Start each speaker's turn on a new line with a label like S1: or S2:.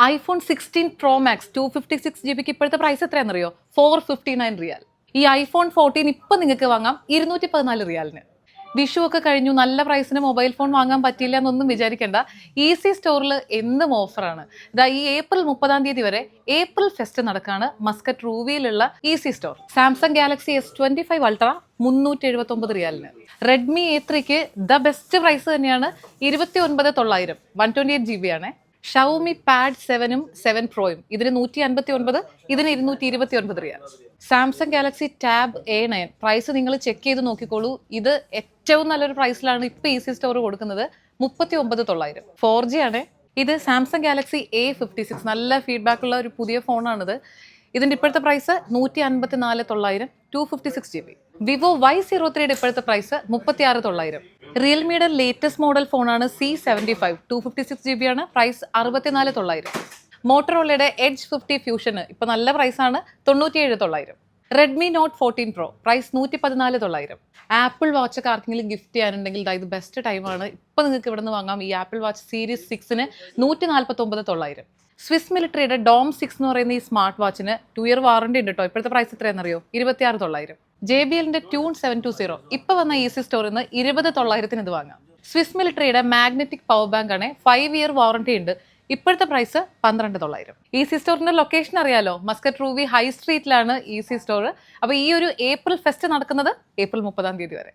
S1: IPhone 16 Pro Max 256 GB ഇപ്പോഴത്തെ price എത്രയാണെന്നറിയോ? 459 റിയാൽ. ഈ iPhone 14 ഇപ്പം നിങ്ങൾക്ക് വാങ്ങാം 214 റിയാലിന്. വിഷു ഒക്കെ കഴിഞ്ഞു, നല്ല പ്രൈസിന് മൊബൈൽ ഫോൺ വാങ്ങാൻ പറ്റില്ല എന്നൊന്നും വിചാരിക്കേണ്ട. ഈസി സ്റ്റോറിൽ എന്നും ഓഫറാണ്. ഇതാ ഈ ഏപ്രിൽ 30 വരെ ഏപ്രിൽ ഫെസ്റ്റ് നടക്കാണ് മസ്കറ്റ് റൂവിയിലുള്ള easy store. Samsung Galaxy S25 Ultra 379 റിയാലിന്. റെഡ്മി A3ക്ക് ദ ബെസ്റ്റ് പ്രൈസ് തന്നെയാണ് 29,900, 128 GB ആണ്. ഷവോമി പാഡ് 7ഉം 7 പ്രോയും ഇതിന് 159, ഇതിന് 229 റിയാൽ. Samsung Galaxy tab A9 price നിങ്ങൾ ചെക്ക് ചെയ്ത് നോക്കിക്കോളൂ. ഇത് ഏറ്റവും നല്ലൊരു പ്രൈസിലാണ് ഇപ്പോൾ ഈസി സ്റ്റോർ കൊടുക്കുന്നത്, 39,900. 4G ആണ്. ഇത് സാംസങ് ഗാലക്സി A56, നല്ല ഫീഡ്ബാക്ക് ഉള്ള ഒരു പുതിയ ഫോണാണിത്. ഇതിൻ്റെ ഇപ്പോഴത്തെ പ്രൈസ് 154,900, 256 GB. വിവോ Y03യുടെ ഇപ്പോഴത്തെ പ്രൈസ് 36,900. റിയൽമിയുടെ ലേറ്റസ്റ്റ് മോഡൽ ഫോണാണ് C75, 256 GB ആണ്, പ്രൈസ് 64,900. മോട്ടറോളയുടെ എഡ്ജ് 50 ഫ്യൂഷന് ഇപ്പോൾ നല്ല പ്രൈസാണ്, 97,900. Redmi note 14 Pro price 114,900. Apple watch ഒക്കെ ആർക്കെങ്കിലും ഗിഫ്റ്റ് ചെയ്യാനുണ്ടെങ്കിൽ ഇത് ബെസ്റ്റ് ടൈമാണ്. ഇപ്പോൾ നിങ്ങൾക്ക് ഇവിടെ നിന്ന് വാങ്ങാം. ഈ ആപ്പിൾ വാച്ച് സീരീസ് 6ന് 149,900. സ്വിസ് മിലിറ്ററിയുടെ ഡോം 6 എന്ന് പറയുന്ന ഈ സ്മാർട്ട് വാച്ചിന് 2 ഇയർ വാറണ്ടി ഉണ്ട് കേട്ടോ. ഇപ്പോഴത്തെ പ്രൈസ് എത്രയാണെന്നറിയോ? 26,900. JBLന്റെ ട്യൂൺ 720 ഇപ്പോൾ വന്ന ഈസി സ്റ്റോറിൽ നിന്ന് 20,900 ഇത് വാങ്ങാം. സ്വിസ് മിലിറ്ററിയുടെ മാഗ്നറ്റിക് പവർ ബാങ്ക് ആണ്, 5 ഇയർ വാറണ്ടി ഉണ്ട്. ഇപ്പോഴത്തെ പ്രൈസ് 12,900. ഈസി സ്റ്റോറിന്റെ ലൊക്കേഷൻ അറിയാലോ, മസ്കറ്റ് റൂവി ഹൈ സ്ട്രീറ്റിലാണ് ഈസി സ്റ്റോർ. അപ്പോൾ ഈ ഒരു ഏപ്രിൽ ഫെസ്റ്റ് നടക്കുന്നത് ഏപ്രിൽ 30 വരെ.